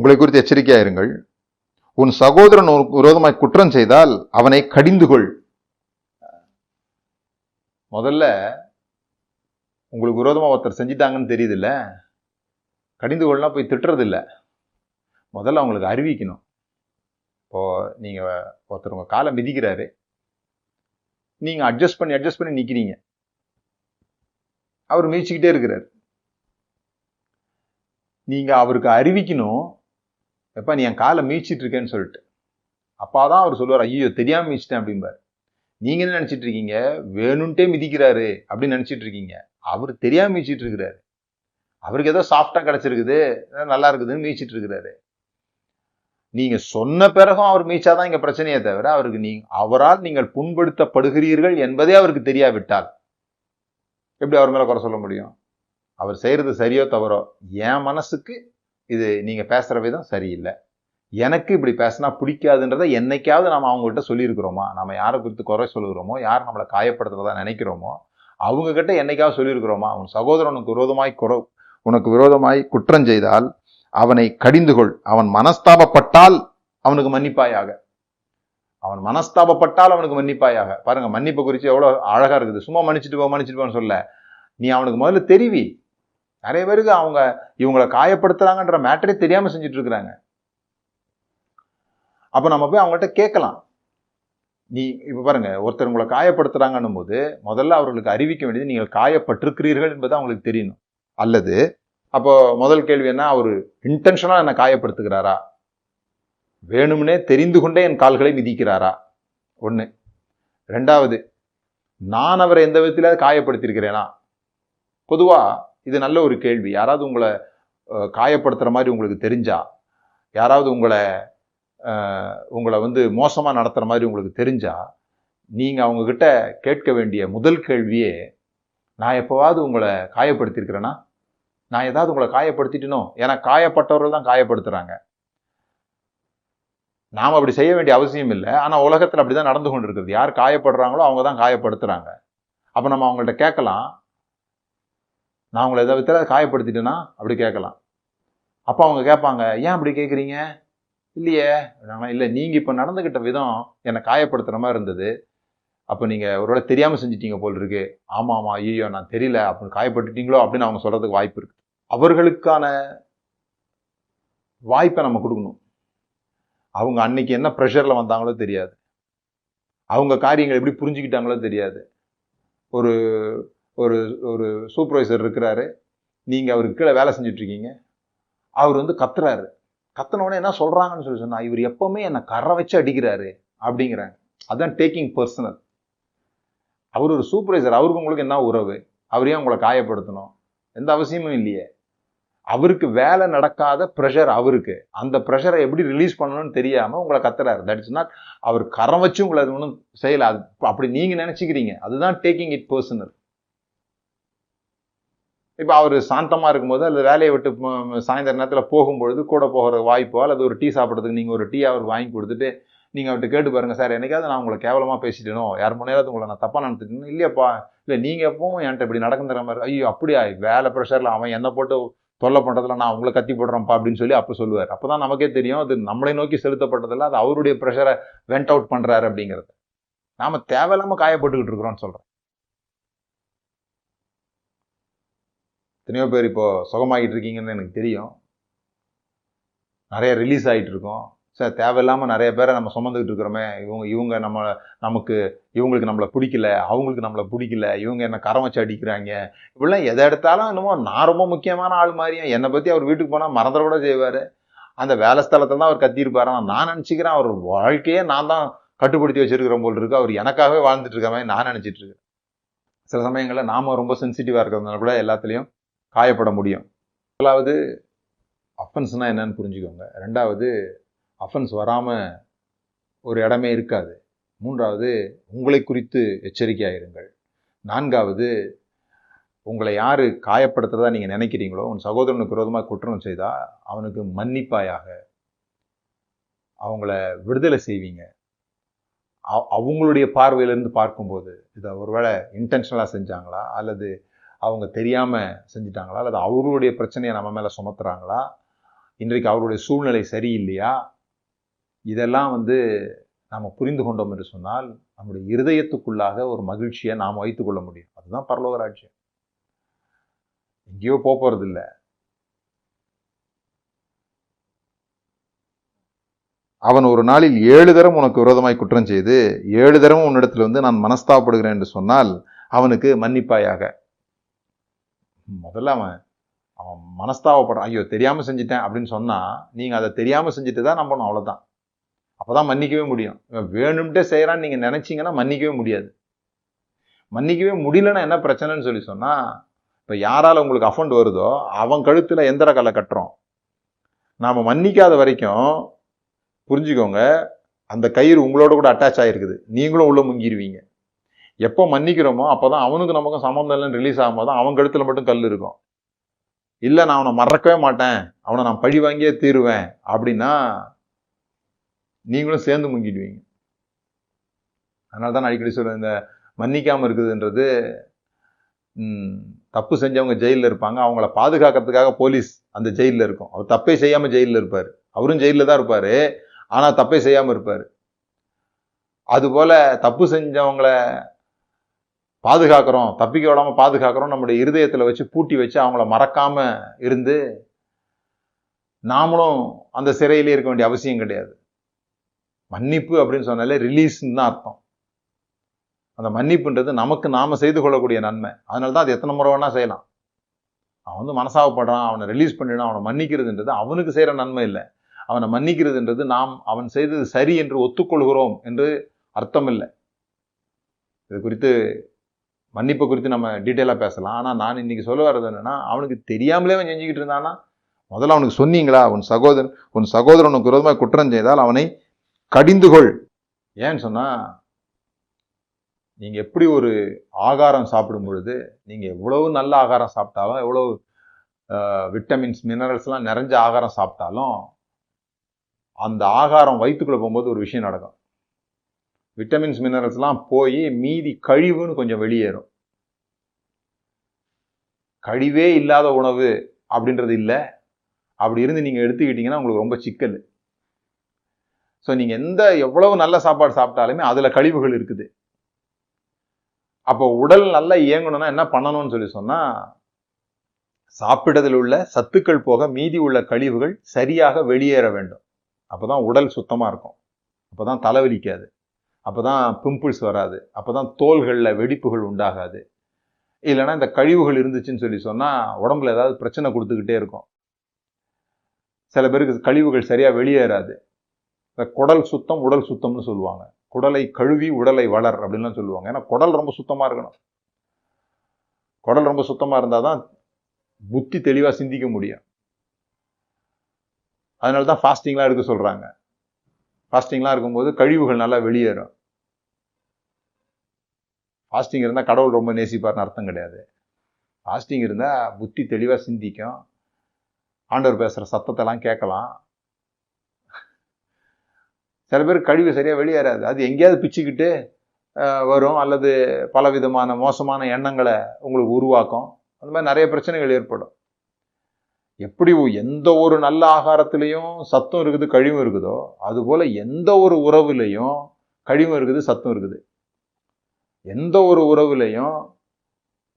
உங்களை குறித்து எச்சரிக்கையா இருங்கள். உன் சகோதரன் உனக்கு விரோதமாய் குற்றம் செய்தால் அவனை கடிந்து கொள். முதல்ல உங்களுக்கு விரோதமா ஒருத்தர் செஞ்சிட்டாங்கன்னு தெரியுது இல்ல, கடிந்து கொள்ளலாம் போய் திட்டுறது இல்லை, முதல்ல அவங்களுக்கு அறிவிக்கணும். இப்போ நீங்க ஒருத்தர் உங்க காலை மிதிக்கிறாரு, நீங்க அட்ஜஸ்ட் பண்ணி நிக்கிறீங்க, அவர் மிதிச்சுக்கிட்டே இருக்கிறார். நீங்க அவருக்கு அறிவிக்கணும், எப்ப நீ என் காலை மிதிச்சிட்டு இருக்கேன்னு சொல்லிட்டு. அப்பாதான் அவர் சொல்லுவார், ஐயோ தெரியாம மிதிச்சிட்டேன் அப்படிம்பாரு. நீங்க என்ன நினைச்சிட்டு இருக்கீங்க, வேணும்ட்டே மிதிக்கிறாரு அப்படின்னு நினைச்சிட்டு இருக்கீங்க. அவர் தெரியாம மிதிச்சிட்டு இருக்கிறாரு. அவருக்கு ஏதோ சாஃப்டா கிடைச்சிருக்குது, நல்லா இருக்குதுன்னு மிதிச்சிட்டு இருக்கிறாரு. நீங்க சொன்ன பிறகும் அவர் மீச்சாதான் இங்க பிரச்சனையே தவிர, அவருக்கு அவரால் நீங்கள் புண்படுத்தப்படுகிறீர்கள் என்பதே அவருக்கு தெரியாவிட்டால் எப்படி அவர் மேல குறை சொல்ல முடியும்? அவர் செய்யறது சரியோ தவறோ, என் மனசுக்கு இது நீங்க பேசுற விதம் சரியில்லை, எனக்கு இப்படி பேசினா பிடிக்காதுன்றதை என்னைக்காவது நாம அவங்ககிட்ட சொல்லியிருக்கிறோமா? நம்ம யாரை குறித்து குறை சொல்லுகிறோமோ, யார் நம்மளை காயப்படுத்துறதா நினைக்கிறோமோ அவங்க கிட்ட என்னைக்காவது சொல்லியிருக்கிறோமா? உன் சகோதரனுக்கு உனக்கு விரோதமாய் குற்றம் செய்தால் அவனை கடிந்து கொள். அவன் மனஸ்தாபப்பட்டால் அவனுக்கு மன்னிப்பாயாக. அவன் மனஸ்தாபப்பட்டால் அவனுக்கு மன்னிப்பாயாக. பாருங்க, மன்னிப்பு குறித்து எவ்வளவு அழகா இருக்குது. சும்மா மன்னிச்சுட்டு போன்னு சொல்ல, நீ அவனுக்கு முதல்ல தெரிவி. நிறைய பேருக்கு அவங்க இவங்களை காயப்படுத்துறாங்கன்ற மேட்டரே தெரியாம செஞ்சுட்டு இருக்கிறாங்க. அப்ப நம்ம போய் அவங்கள்ட்ட கேட்கலாம். நீ இப்ப பாருங்க, ஒருத்தர் உங்களை காயப்படுத்துறாங்கன்னும் போது முதல்ல அவர்களுக்கு அறிவிக்க வேண்டியது நீங்கள் காயப்பட்டிருக்கிறீர்கள் என்பது அவங்களுக்கு தெரியணும். அல்லது அப்போ முதல் கேள்வி என்ன, அவரு இன்டென்ஷனா என்ன காயப்படுத்துகிறாரா, வேணும்னே தெரிந்து கொண்டே என் கால்களை மிதிக்கிறாரா? ஒண்ணு. ரெண்டாவது, நான் அவரை எந்த விதத்திலாவது காயப்படுத்திருக்கிறேனா? பொதுவா இது நல்ல ஒரு கேள்வி. யாராவது உங்களை காயப்படுத்துற மாதிரி உங்களுக்கு தெரிஞ்சா, யாராவது உங்களை மோசமா நடத்துற மாதிரி உங்களுக்கு தெரிஞ்சா, நீங்க அவங்க கிட்ட கேட்க வேண்டிய முதல் கேள்வியே, நான் எப்பவாவது உங்களை காயப்படுத்திருக்கிறேனா? நான் ஏதாவது உங்களை காயப்படுத்திட்டனோ? ஏன்னா காயப்பட்டவர்கள் தான் காயப்படுத்துறாங்க. நாம அப்படி செய்ய வேண்டிய அவசியம் இல்லை. ஆனா உலகத்துல அப்படிதான் நடந்து கொண்டு இருக்குது. யார் காயப்படுறாங்களோ அவங்க தான் காயப்படுத்துறாங்க. அப்ப நம்ம அவங்கள்ட்ட கேட்கலாம், நான் உங்களை எதாவது காயப்படுத்திட்டேன்னா அப்படி கேட்கலாம். அப்ப அவங்க கேட்பாங்க, ஏன் அப்படி கேட்குறீங்க? இல்லையே. இல்லை, நீங்க இப்ப நடந்துகிட்ட விதம் என்னை காயப்படுத்துற மாதிரி இருந்தது. அப்ப நீங்க ஒருவேளை தெரியாம செஞ்சிட்டீங்க போல் இருக்கு. ஆமா, ஐயோ நான் தெரியல, அப்படின்னு காயப்பட்டுட்டீங்களோ அப்படின்னு அவங்க சொல்றதுக்கு வாய்ப்பு இருக்கு. அவர்களுக்கான வாய்ப்பை நம்ம கொடுக்கணும். அவங்க அன்னைக்கு என்ன ப்ரெஷர்ல வந்தாங்களோ தெரியாது, அவங்க காரியங்களை எப்படி புரிஞ்சுக்கிட்டாங்களோ தெரியாது. ஒரு ஒரு ஒரு சூப்பர்வைசர் இருக்கிறாரு, நீங்க அவருக்கு கீழே வேலை செஞ்சுட்டு இருக்கீங்க, அவர் கத்துறாரு. கத்தனோடனே என்ன சொல்றாங்கன்னு சொன்னா, இவர் எப்பவுமே என்னை கரை வச்சு அடிக்கிறாரு அப்படிங்கிறாங்க. அதான் டேக்கிங் பர்சனல். அவர் ஒரு சூப்பர்வைசர், அவருக்கு உங்களுக்கு என்ன உறவு? அவர் ஏன் உங்களை காயப்படுத்தணும்? எந்த அவசியமும் இல்லையே. அவருக்கு வேலை நடக்காத ப்ரெஷர், அவருக்கு அந்த ப்ரெஷரை எப்படி ரிலீஸ் பண்ணணும்னு தெரியாம உங்களை கத்துறாரு. தட் இஸ் நாட் அவர் கரம் வச்சு உங்களை அது ஒன்றும் செய்யல, அப்படி நீங்க நினைச்சுக்கிறீங்க. அதுதான் டேக்கிங் இட் பர்சனல். இப்ப அவர் சாந்தமா இருக்கும்போது அல்லது வேலையை விட்டு சாயந்தர நேரத்தில் போகும்பொழுது கூட போகிற வாய்ப்போ அல்லது ஒரு டீ சாப்பிட்றதுக்கு நீங்க ஒரு டீ அவருக்கு வாங்கி கொடுத்துட்டு நீங்க அவர்கிட்ட கேட்டு பாருங்க, சார் என்னைக்காவது நான் உங்களை கேவலமா பேசிட்டேனோ, யார் முன்னேறாவது உங்களை நான் தப்பா நடத்திட்டேனோ? இல்லையாப்பா, இல்லை நீங்க எப்பவும் என்கிட்ட இப்படி நடக்குற மாதிரி. ஐயோ அப்படியா, வேலை ப்ரெஷர்ல அவன் என்ன போட்டு தொல்லை பண்றதுல நான் உங்களை கத்தி போடுறேன்ப்பா அப்படின்னு சொல்லி அப்ப சொல்லுவார். அப்பதான் நமக்கே தெரியும் அது நம்மளை நோக்கி செலுத்தப்பட்டதில்ல, அது அவருடைய ப்ரெஷரை வெண்ட் அவுட் பண்றாரு அப்படிங்கிறது. நாம தேவையில்லாம காயப்பட்டுக்கிட்டு இருக்கிறோம்னு சொல்றேன். எத்தனையோ பேர் இப்போ சுகமாகிட்டு இருக்கீங்கன்னு எனக்கு தெரியும், நிறைய ரிலீஸ் ஆகிட்டு இருக்கோம். சார் தேவையில்லாமல் நிறைய பேரை நம்ம சுமந்துக்கிட்டு இருக்கிறோமே, இவங்க இவங்களுக்கு நம்மளை பிடிக்கல, அவங்களுக்கு நம்மளை பிடிக்கல, இவங்க என்ன கரம் வச்சு அடிக்கிறாங்க, இப்படிலாம் எதை எடுத்தாலும் என்னமோ நான் ரொம்ப முக்கியமான ஆள் மாதிரியும் என்னை பற்றி அவர் வீட்டுக்கு போனால் மறந்துட கூட செய்வார். அந்த வேலை ஸ்தலத்தில் தான் அவர் கத்தியிருப்பாரு. நான் நினச்சிக்கிறேன் அவர் வாழ்க்கையே நான் தான் கட்டுப்படுத்தி வச்சிருக்கிறோம் போல் இருக்கு, அவர் எனக்காகவே வாழ்ந்துட்டு இருக்க மாதிரி நான் நினச்சிட்டு இருக்கேன். சில சமயங்களில் நாம ரொம்ப சென்சிட்டிவாக இருக்கிறதுனால கூட எல்லாத்துலேயும் காயப்பட முடியும். முதலாவது அஃபென்ஸ்னா என்னன்னு புரிஞ்சுக்கோங்க. ரெண்டாவது, அஃபென்ஸ் வராம ஒரு இடமே இருக்காது. மூன்றாவது, உங்களை குறித்து எச்சரிக்கையாயிருங்கள். நான்காவது, உங்களை யாரு காயப்படுத்துறதா நீங்க நினைக்கிறீங்களோ, உன் சகோதரனுக்கு விரோதமாக குற்றம் செய்தா அவனுக்கு மன்னிப்பாயாக. அவங்கள விடுதலை செய்வீங்க. அவங்களுடைய பார்வையிலிருந்து பார்க்கும்போது இதை ஒருவேளை இன்டென்ஷனலா செஞ்சாங்களா, அல்லது அவங்க தெரியாம செஞ்சிட்டாங்களா, அல்லது அவருடைய பிரச்சனையை நம்ம மேல சுமத்துறாங்களா, இன்றைக்கு அவருடைய சூழ்நிலை சரியில்லையா? இதெல்லாம் நாம் புரிந்து கொண்டோம் என்று சொன்னால் நம்முடைய இருதயத்துக்குள்ளாக ஒரு மகிழ்ச்சியை நாம் வைத்துக் கொள்ள முடியும். அதுதான் பரலோக ராஜ்யம். எங்கேயோ போறது இல்லை. அவன் ஒரு நாளில் 7 தரம் உனக்கு விரோதமாய் குற்றம் செய்து 7 தரம் உன்னிடத்தில் நான் மனஸ்தாபப்படுகிறேன் என்று சொன்னால் அவனுக்கு மன்னிப்பாயாக. முதல்ல அவன் மனஸ்தாபப்படுறான், ஐயோ தெரியாம செஞ்சுட்டேன் அப்படின்னு சொன்னா நீங்க அதை தெரியாம செஞ்சுட்டு தான் நம்பணும், அவ்வளவுதான். அப்பதான் மன்னிக்கவே முடியும். வேணும்ட்டே செய்யறான்னு நீங்க நினைச்சீங்கன்னா மன்னிக்கவே முடியாது. மன்னிக்கவே முடியலன்னா என்ன பிரச்சனைன்னு சொல்லி சொன்னா, இப்ப யாரால உங்களுக்கு அஃபண்ட் வருதோ அவன் கழுத்துல எந்திர கல்லை கட்டுறோம். நாம மன்னிக்காத வரைக்கும் புரிஞ்சுக்கோங்க, அந்த கயிறு உங்களோட கூட அட்டாச் ஆகிருக்குது, நீங்களும் உள்ள முங்கிடுவீங்க. எப்போ மன்னிக்கிறோமோ அப்போதான் அவனுக்கு நமக்கும் சம்மந்தம் இல்லைன்னு ரிலீஸ் ஆகும்போது தான் அவன் கழுத்துல மட்டும் கல் இருக்கும். இல்லை நான் அவனை மறக்கவே மாட்டேன், அவனை நான் பழி வாங்கியே தீருவேன் அப்படின்னா நீங்களும் சேர்ந்து முங்கிடுவீங்க. அதனால தான் அடிக்கடி சொல்லுவேன், இந்த மன்னிக்காமல் இருக்குதுன்றது தப்பு செஞ்சவங்க ஜெயிலில் இருப்பாங்க, அவங்கள பாதுகாக்கிறதுக்காக போலீஸ் அந்த ஜெயிலில் இருக்கும். அவர் தப்பே செய்யாமல் ஜெயிலில் இருப்பார், அவரும் ஜெயிலில் தான் இருப்பார், ஆனால் தப்பே செய்யாமல் இருப்பார். அதுபோல் தப்பு செஞ்சவங்களை பாதுகாக்கிறோம், தப்பிக்க விடாமல் பாதுகாக்கிறோம், நம்முடைய இருதயத்தில் வச்சு பூட்டி வச்சு அவங்கள மறக்காம இருந்து நாமளும் அந்த சிறையிலே இருக்க வேண்டிய அவசியம் கிடையாது. மன்னிப்பு அப்படின்னு சொன்னாலே ரிலீஸ்ன்னு தான் அர்த்தம். அந்த மன்னிப்புன்றது நமக்கு நாம செய்து கொள்ளக்கூடிய நன்மை. அதனால தான் அது எத்தனை முறை வேணா செய்யலாம். அவன் மனசாவப்படுறான், அவனை ரிலீஸ் பண்ணிடும், அவனை மன்னிக்கிறதுன்றது அவனுக்கு செய்யற நன்மை இல்லை. அவனை மன்னிக்கிறதுன்றது நாம் அவன் செய்தது சரி என்று ஒத்துக்கொள்கிறோம் என்று அர்த்தம் இல்லை. இது குறித்து மன்னிப்பு குறித்து நம்ம டீட்டெயிலாக பேசலாம். ஆனால் நான் இன்னைக்கு சொல்ல வர்றது என்னன்னா, அவனுக்கு தெரியாமலே அவன் செஞ்சுக்கிட்டு இருந்தானா முதல்ல அவனுக்கு சொன்னீங்களா, உன் சகோதரனுக்கு விரோதமாக குற்றம் செய்தால் அவனை கடிந்துகொள். ஏன்னு சொன்னா, நீங்க எப்படி ஒரு ஆகாரம் சாப்பிடும் பொழுது, நீங்க எவ்வளவு நல்ல ஆகாரம் சாப்பிட்டாலும், எவ்வளவு விட்டமின்ஸ் மினரல்ஸ்லாம் நிறைஞ்ச ஆகாரம் சாப்பிட்டாலும் அந்த ஆகாரம் வயிற்றுக்குள்ள போகும்போது ஒரு விஷயம் நடக்கும். விட்டமின்ஸ் மினரல்ஸ்லாம் போய் மீதி கழிவுன்னு கொஞ்சம் வெளியேறும். கழிவே இல்லாத உணவு அப்படின்றது இல்லை. அப்படி இருந்து நீங்க எடுத்துக்கிட்டீங்கன்னா உங்களுக்கு ரொம்ப சிக்கல். ஸோ நீங்க எவ்வளவு நல்ல சாப்பாடு சாப்பிட்டாலுமே அதுல கழிவுகள் இருக்குது. அப்போ உடல் நல்லா இயங்கணும்னா என்ன பண்ணணும்னு சொல்லி சொன்னா, சாப்பிடுறதில் உள்ள சத்துக்கள் போக மீதி உள்ள கழிவுகள் சரியாக வெளியேற வேண்டும். அப்பதான் உடல் சுத்தமா இருக்கும், அப்பதான் தலைவலிக்காது, அப்பதான் பிம்பிள்ஸ் வராது, அப்பதான் தோள்களில் வெடிப்புகள் உண்டாகாது. இல்லைன்னா இந்த கழிவுகள் இருந்துச்சுன்னு சொல்லி சொன்னா உடம்புல ஏதாவது பிரச்சனை கொடுத்துக்கிட்டே இருக்கும். சில பேருக்கு கழிவுகள் சரியா வெளியேறாது. குடல் சுத்தம் உடல் சுத்தம்னு சொல்லுவாங்க. குடலை கழுவி உடலை வளர் அப்படின்லாம் சொல்லுவாங்க. ஏன்னா குடல் ரொம்ப சுத்தமா இருக்கணும். குடல் ரொம்ப சுத்தமா இருந்தாதான் புத்தி தெளிவா சிந்திக்க முடியும். அதனாலதான் ஃபாஸ்டிங்லாம் எடுக்க சொல்றாங்க. ஃபாஸ்டிங்லாம் இருக்கும்போது கழிவுகள் நல்லா வெளியேறும். ஃபாஸ்டிங் இருந்தால் கடவுள் ரொம்ப நேசிப்பார்னு அர்த்தம் கிடையாது. ஃபாஸ்டிங் இருந்தால் புத்தி தெளிவாக சிந்திக்கும், ஆண்டவர் பேசுகிற சத்தத்தெல்லாம் கேட்கலாம். சில பேர் கழிவு சரியாக வெளியேறாது, அது எங்கேயாவது பிச்சுக்கிட்டு வரும், அல்லது பலவிதமான மோசமான எண்ணங்களை உங்களுக்கு உருவாக்கும். அந்த மாதிரி நிறைய பிரச்சனைகள் ஏற்படும். எப்படி எந்த ஒரு நல்ல ஆகாரத்திலையும் சத்தம் இருக்குது கழிவும் இருக்குதோ, அதுபோல எந்த ஒரு உறவுலையும் கழிவும் இருக்குது சத்தம் இருக்குது. எந்த ஒரு உறவுலையும்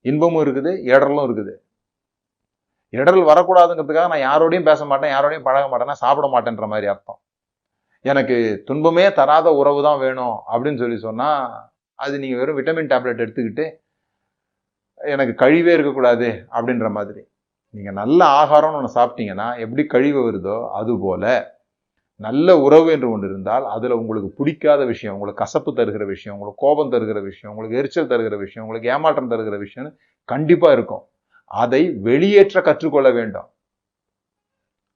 இன்பமும் இருக்குது இடரலும் இருக்குது. இடரல் வரக்கூடாதுங்கிறதுக்காக நான் யாரோடையும் பேச மாட்டேன், யாரோடையும் பழக மாட்டேன்னா சாப்பிட மாட்டேன்ற மாதிரி அர்த்தம். எனக்கு துன்பமே தராத உறவு தான் வேணும் அப்படின்னு சொல்லி சொன்னா, அது நீங்க வெறும் விட்டமின் டேப்லெட் எடுத்துக்கிட்டு எனக்கு கழிவே இருக்கக்கூடாது அப்படின்ற மாதிரி. நீங்க நல்ல ஆகாரம்னு ஒன்று சாப்பிட்டீங்கன்னா எப்படி கழிவு வருதோ அது போல நல்ல உறவு என்று ஒன்று இருந்தால் அதுல உங்களுக்கு பிடிக்காத விஷயம், உங்களுக்கு கசப்பு தருகிற விஷயம், உங்களுக்கு கோபம் தருகிற விஷயம், உங்களுக்கு எரிச்சல் தருகிற விஷயம், உங்களுக்கு ஏமாற்றம் தருகிற விஷயம் கண்டிப்பா இருக்கும். அதை வெளியேற்ற கற்றுக்கொள்ள வேண்டும்.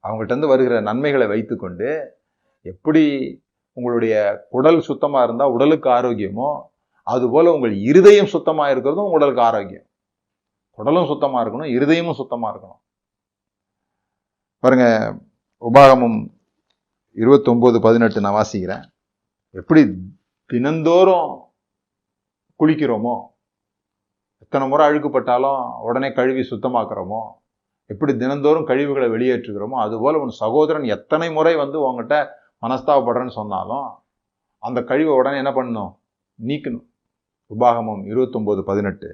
அவங்கள்ட்ட இருந்து வருகிற நன்மைகளை வைத்துக்கொண்டு, எப்படி உங்களுடைய உடல் சுத்தமா இருந்தா உடலுக்கு ஆரோக்கியமோ அதுபோல உங்கள் இருதயம் சுத்தமா இருக்கிறதும் உடலுக்கு ஆரோக்கியம். உடலும் சுத்தமா இருக்கணும், இருதயமும் சுத்தமா இருக்கணும். பாருங்க, உபாகமம் 29:18 நான் வாசிக்கிறேன். எப்படி தினந்தோறும் குளிக்கிறோமோ, எத்தனை முறை அழுக்குப்பட்டாலும் உடனே கழுவி சுத்தமாக்குறோமோ, எப்படி தினந்தோறும் கழிவுகளை வெளியேற்றுகிறோமோ அதுபோல் உன் சகோதரன் எத்தனை முறை வந்து உங்ககிட்ட மனஸ்தாபப்படுறேன்னு சொன்னாலும் அந்த கழிவை உடனே என்ன பண்ணணும்? நீக்கணும். உபாகமம் 29:18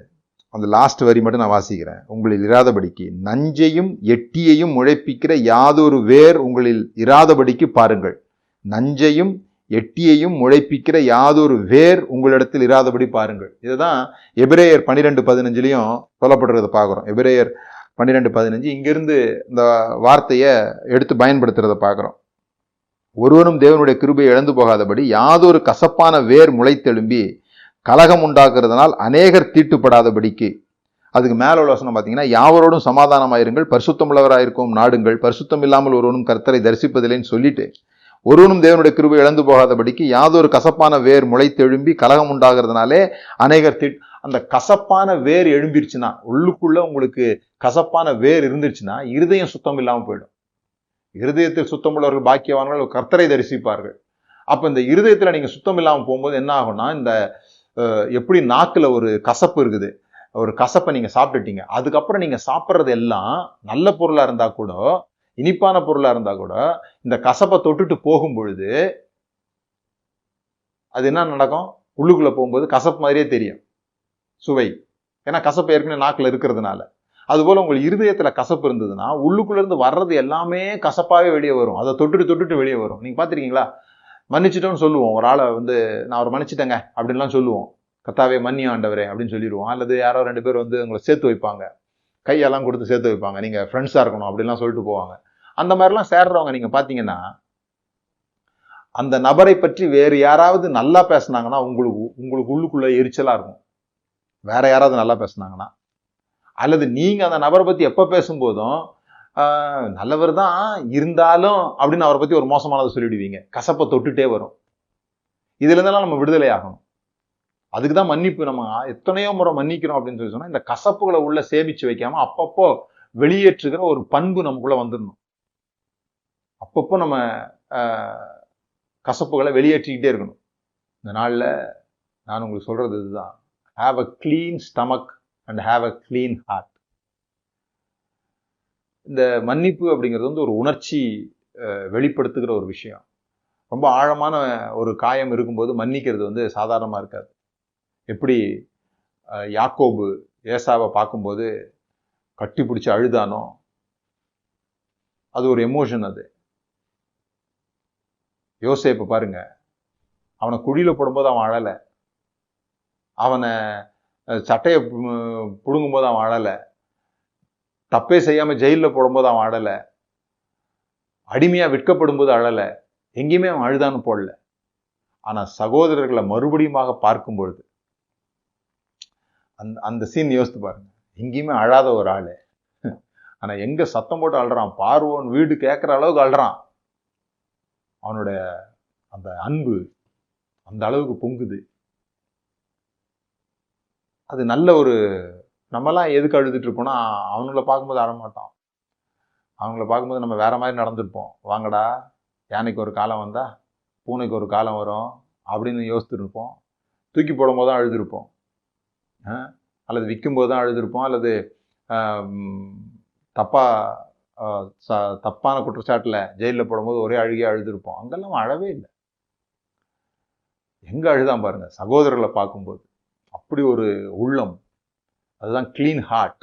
அந்த லாஸ்ட் வரி மட்டும் நான் வாசிக்கிறேன். உங்களில் இராதபடிக்கு நஞ்சையும் எட்டியையும் முளைப்பிக்கிற யாதொரு வேர் உங்களில் இராதபடிக்கு பாருங்கள். நஞ்சையும் எட்டியையும் முளைப்பிக்கிற யாதொரு வேர் உங்களிடத்தில் இராதபடி பாருங்கள். இதுதான் எபிரேயர் 12:15 சொல்லப்படுறத பார்க்குறோம். எபிரேயர் 12:15 இங்கிருந்து இந்த வார்த்தையை எடுத்து பயன்படுத்துறத பார்க்குறோம். ஒருவனும் தேவனுடைய கிருபையை இழந்து போகாதபடி யாதொரு கசப்பான வேர் முளைத்தெழும்பி கலகம் உண்டாக்குறதுனால் அநேகர் தீட்டுப்படாதபடிக்கு. அதுக்கு மேல உள்ள வசனம் பார்த்தீங்கன்னா, யாவரோடும் சமாதானமாயிருங்கள், பரிசுத்தம் உள்ளவராயிருக்கும் நாடுங்கள், பரிசுத்தம் இல்லாமல் ஒருவனும் கர்த்தரை தரிசிப்பதில்லைன்னு சொல்லிட்டு, ஒருவனும் தேவனுடைய கிருபை இழந்து போகாதபடிக்கு யாதொரு கசப்பான வேர் முளைத்தெழும்பி கலகம் உண்டாகிறதுனாலே அநேகர் அந்த கசப்பான வேர் எழும்பிருச்சுன்னா, உள்ளுக்குள்ள உங்களுக்கு கசப்பான வேர் இருந்துருச்சுன்னா இருதயம் சுத்தம் இல்லாமல் போயிடும். இருதயத்தில் சுத்தம் உள்ளவர்கள் பாக்கியவான்கள், கர்த்தரை தரிசிப்பார்கள். அப்ப இந்த இருதயத்துல நீங்க சுத்தம் இல்லாமல் போகும்போது என்ன ஆகும்னா, இந்த எப்படி நாக்குல ஒரு கசப்பு இருக்குது, ஒரு கசப்பை நீங்க சாப்பிட்டுட்டீங்க, அதுக்கப்புறம் நீங்க சாப்பிட்றது எல்லாம் நல்ல பொருளா இருந்தா கூட, இனிப்பான பொருளா இருந்தா கூட, இந்த கசப்பை தொட்டுட்டு போகும் பொழுது அது என்ன நடக்கும்? உள்ளுக்குள்ள போகும்போது கசப்பு மாதிரியே தெரியும் சுவை. ஏன்னா கசப்பு ஏற்கனவே நாக்குல இருக்கிறதுனால. அதுபோல உங்கள் இருதயத்துல கசப்பு இருந்ததுன்னா உள்ளுக்குள்ள இருந்து வர்றது எல்லாமே கசப்பாவே வெளியே வரும். அதை தொட்டுட்டு வெளியே வரும். நீங்க பாத்திருக்கீங்களா? மன்னிச்சிட்டோம்னு சொல்லுவோம். ஒரு ஆளை வந்து நான் அவர் மன்னிச்சிட்டேங்க அப்படின்லாம் சொல்லுவோம். கர்த்தாவே மன்னி ஆண்டவரே அப்படின்னு சொல்லிடுவோம். அல்லது யாரோ 2 பேர் வந்து உங்களை சேர்த்து வைப்பாங்க, கையெல்லாம் கொடுத்து சேர்த்து வைப்பாங்க, நீங்க ஃப்ரெண்ட்ஸா இருக்கணும் அப்படின்லாம் சொல்லிட்டு போவாங்க. அந்த மாதிரிலாம் சேர்றவங்க நீங்க பாத்தீங்கன்னா, அந்த நபரை பற்றி வேறு யாராவது நல்லா பேசினாங்கன்னா உங்களுக்கு உள்ளுக்குள்ள எரிச்சலா இருக்கும். வேற யாராவது நல்லா பேசினாங்கன்னா, அல்லது நீங்க அந்த நபரை பத்தி எப்ப பேசும்போதும் நல்லவர் தான் இருந்தாலும் அப்படின்னு அவரை பத்தி ஒரு மோசமானதை சொல்லிடுவீங்க. கசப்பை தொட்டுட்டே வரும். இதுல இருந்தெல்லாம் நம்ம விடுதலை ஆகணும். அதுக்குதான் மன்னிப்பு. நம்ம எத்தனையோ முறை மன்னிக்கிறோம் அப்படின்னு சொல்லி சொன்னா, இந்த கசப்புகளை உள்ள சேமிச்சு வைக்காம அப்பப்போ வெளியேற்றுகிற ஒரு பண்பு நமக்குள்ள வந்துடணும். அப்பப்போ நம்ம கசப்புகளை வெளியேற்றிக்கிட்டே இருக்கணும். இந்த நாள்ல நான் உங்களுக்கு சொல்றது இதுதான். Have a clean stomach and have a clean heart. இந்த மன்னிப்பு அப்படிங்கிறது வந்து ஒரு உணர்ச்சி வெளிப்படுத்துகிற ஒரு விஷயம். ரொம்ப ஆழமான ஒரு காயம் இருக்கும்போது மன்னிக்கிறது வந்து சாதாரணமா இருக்காது. எப்படி யாக்கோபு ஏசாவை பார்க்கும்போது கட்டி பிடிச்சி அழுதானோ, அது ஒரு எமோஷன். அது யோசேப்பு பாருங்க, அவனை குழியில போடும்போது அவன் அழல, அவனை சட்டையை புடுங்கும்போது அவன் அழல, தப்பே செய்யாம ஜெயில போடும்போது அவன் அழல, அடிமையா விற்கப்படும் போது அழல, எங்கேயுமே அவன் அழுதான்னு போடல. ஆனா சகோதரர்களை மறுபடியுமாக பார்க்கும் பொழுது அந்த சீன் யோசித்து பாருங்க. எங்கேயுமே அழாத ஒரு ஆளு, ஆனா எங்க சத்தம் போட்டு அழுறான், பார்வோன் வீடு கேட்கிற அளவுக்கு அழுறான். அவனுடைய அந்த அன்பு அந்த அளவுக்கு பொங்குது. அது நல்ல ஒரு, நம்மலாம் எதுக்கு அழுதுட்டு இருப்போம்னா, அவங்கள பார்க்கும்போது அழமாட்டோம். அவங்கள பார்க்கும்போது நம்ம வேற மாதிரி நடந்திருப்போம். வாங்கடா, யானைக்கு ஒரு காலம் வந்தா பூனைக்கு ஒரு காலம் வரும் அப்படின்னு யோசிச்சுட்டு இருப்போம். தூக்கி போடும் போது தான் அழுதுருப்போம், அல்லது விற்கும் போது தான் அழுதுருப்போம், அல்லது தப்பான குற்றச்சாட்டுல ஜெயிலில் போடும்போது ஒரே அழுகியா அழுதுருப்போம். அங்கெல்லாம் அழவே இல்லை. எங்க அழுதான் பாருங்க, சகோதரர்களை பார்க்கும்போது. அப்படி ஒரு உள்ளம், அதுதான் கிளீன் ஹார்ட்.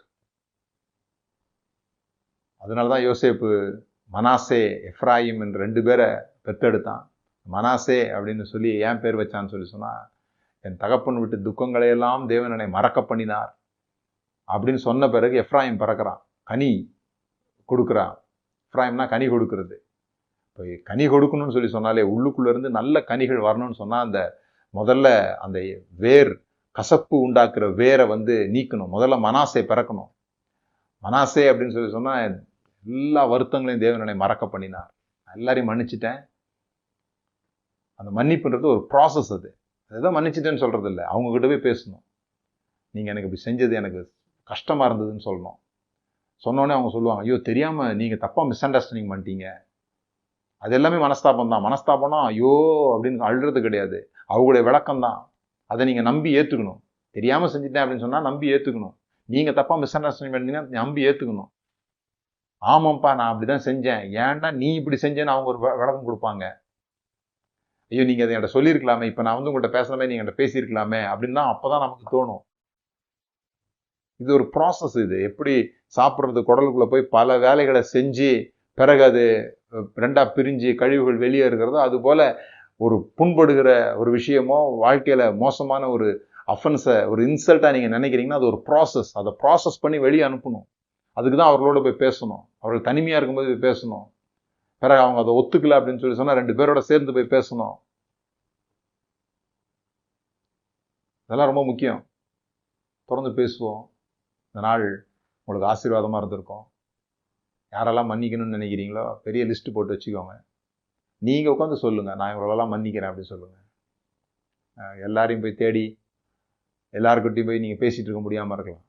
அதனாலதான் யோசேப்பு மனாசே எஃப்ராயிம் என்று 2 பேரை பெத்தெடுத்தான். மனாசே அப்படின்னு சொல்லி ஏன் பேர் வச்சான்னு சொல்லி சொன்னா, என் தகப்பன் விட்டு துக்கங்களையெல்லாம் தேவன் என்னை மறக்க பண்ணினார் அப்படின்னு சொன்ன பிறகு எஃப்ராயிம் பிறக்கிறான், கனி கொடுக்குறான். எஃப்ராயிம்னா கனி கொடுக்கறது. இப்போ கனி கொடுக்கணும்னு சொல்லி சொன்னாலே உள்ளுக்குள்ள இருந்து நல்ல கனிகள் வரணும்னு சொன்னா, அந்த முதல்ல அந்த வேர், கசப்பு உண்டாக்குற வேரை வந்து நீக்கணும். முதல்ல மனாசே பிறக்கணும். மனாசே அப்படின்னு சொல்லி சொன்னா, எல்லா வருத்தங்களையும் தேவன் என்னை மறக்க பண்ணினார், எல்லாரையும் மன்னிச்சிட்டேன். அந்த மன்னிப்புன்றது ஒரு ப்ராசஸ். அது அதுதான் மன்னிச்சிட்டேன்னு சொல்றது இல்லை. அவங்க கிட்ட போய் பேசணும். நீங்க எனக்கு இப்படி செஞ்சது எனக்கு கஷ்டமா இருந்ததுன்னு சொல்லணும். சொன்னோடனே அவங்க சொல்லுவாங்க, ஐயோ தெரியாம நீங்க தப்பா மிஸ் அண்டர்ஸ்டாண்டிங் பண்ணிட்டீங்க. அது எல்லாமே மனஸ்தாபம் தான். மனஸ்தாபம்னா ஐயோ அப்படின்னு அழுறது கிடையாது, அவங்களுடைய விளக்கம் தான். அதை நீங்க நம்பி ஏத்துக்கணும். தெரியாம செஞ்சுட்டேன் அப்படின்னு சொன்னா நம்பி ஏத்துக்கணும். நீங்க தப்பா மிஸ் அண்டர்ஸ்டாண்டிங் பண்ணீங்கன்னா நம்பி ஏத்துக்கணும். ஆமாப்பா நான் அப்படிதான் செஞ்சேன், ஏன்டா நீ இப்படி செஞ்சேன்னு அவங்க ஒரு விளக்கம் கொடுப்பாங்க. ஐயோ நீங்க அதை என்கிட்ட சொல்லியிருக்கலாமே, இப்ப நான் வந்து உங்கள்கிட்ட பேசுறமே நீங்க என்கிட்ட பேசியிருக்கலாமே அப்படின்னு தான் அப்பதான் நமக்கு தோணும். இது ஒரு ப்ராசஸ். இது எப்படி சாப்பிட்றது, குடலுக்குள்ள போய் பல வேலைகளை செஞ்சு பிறகு அது ரெண்டா பிரிஞ்சு கழிவுகள் வெளியே இருக்கிறதோ, அது போல ஒரு புண்படுகிற ஒரு விஷயமோ, வாழ்க்கையில மோசமான ஒரு அஃபென்ஸை ஒரு இன்சல்ட்டா நீங்க நினைக்கிறீங்கன்னா அது ஒரு ப்ராசஸ். அதை ப்ராசஸ் பண்ணி வெளியே அனுப்பணும். அதுக்கு தான் அவர்களோட போய் பேசணும். அவர்கள் தனிமையா இருக்கும்போது போய் பேசணும். பிறகு அவங்க அதை ஒத்துக்கல அப்படின்னு சொல்லி சொன்னா 2 பேரோட சேர்ந்து போய் பேசணும். இதெல்லாம் ரொம்ப முக்கியம். தொடர்ந்து பேசுவோம். இந்த நாள் உங்களுக்கு ஆசீர்வாதமா இருந்திருக்கும். யாரெல்லாம் மன்னிக்கணும்னு நினைக்கிறீங்களோ பெரிய லிஸ்ட் போட்டு வச்சுக்கோங்க. நீங்க உட்காந்து சொல்லுங்க, நான் இவங்களெல்லாம் மன்னிக்கிறேன் அப்படின்னு சொல்லுங்க. எல்லாரையும் போய் தேடி எல்லாருக்கிட்டையும் போய் நீங்க பேசிட்டு இருக்க முடியாம இருக்கலாம்.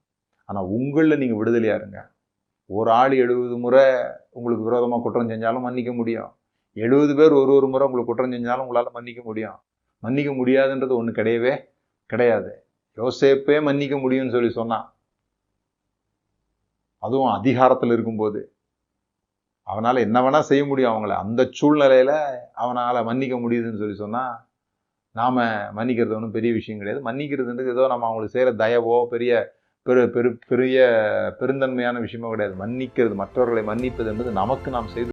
ஆனா உங்களில் நீங்க விடுதலையா இருங்க. ஒரு ஆள் 70 முறை உங்களுக்கு விரோதமா குற்றம் செஞ்சாலும் மன்னிக்க முடியும். 70 பேர் ஒரு முறை உங்களுக்கு குற்றம் செஞ்சாலும் உங்களால மன்னிக்க முடியும். மன்னிக்க முடியாதுன்றது ஒண்ணு கிடையவே கிடையாது. யோசேப்பே மன்னிக்க முடியும்னு சொல்லி சொன்னான். அதுவும் அதிகாரத்தில் இருக்கும்போது அவனால என்ன வேணா செய்ய முடியும். அவங்கள அந்த சூழ்நிலையில அவனால மன்னிக்க முடியுதுன்னு சொல்லி சொன்னா, நாம மன்னிக்கிறது ஒன்றும் பெரிய விஷயம் கிடையாது. மன்னிக்கிறதுன்றது ஏதோ நம்ம அவங்களுக்கு செய்யற தயவோ பெரிய பெரிய பெருந்தன்மையான விஷயமோ கிடையாது. மன்னிக்கிறது, மற்றவர்களை மன்னிப்பது என்பது நமக்கு நாம் செய்து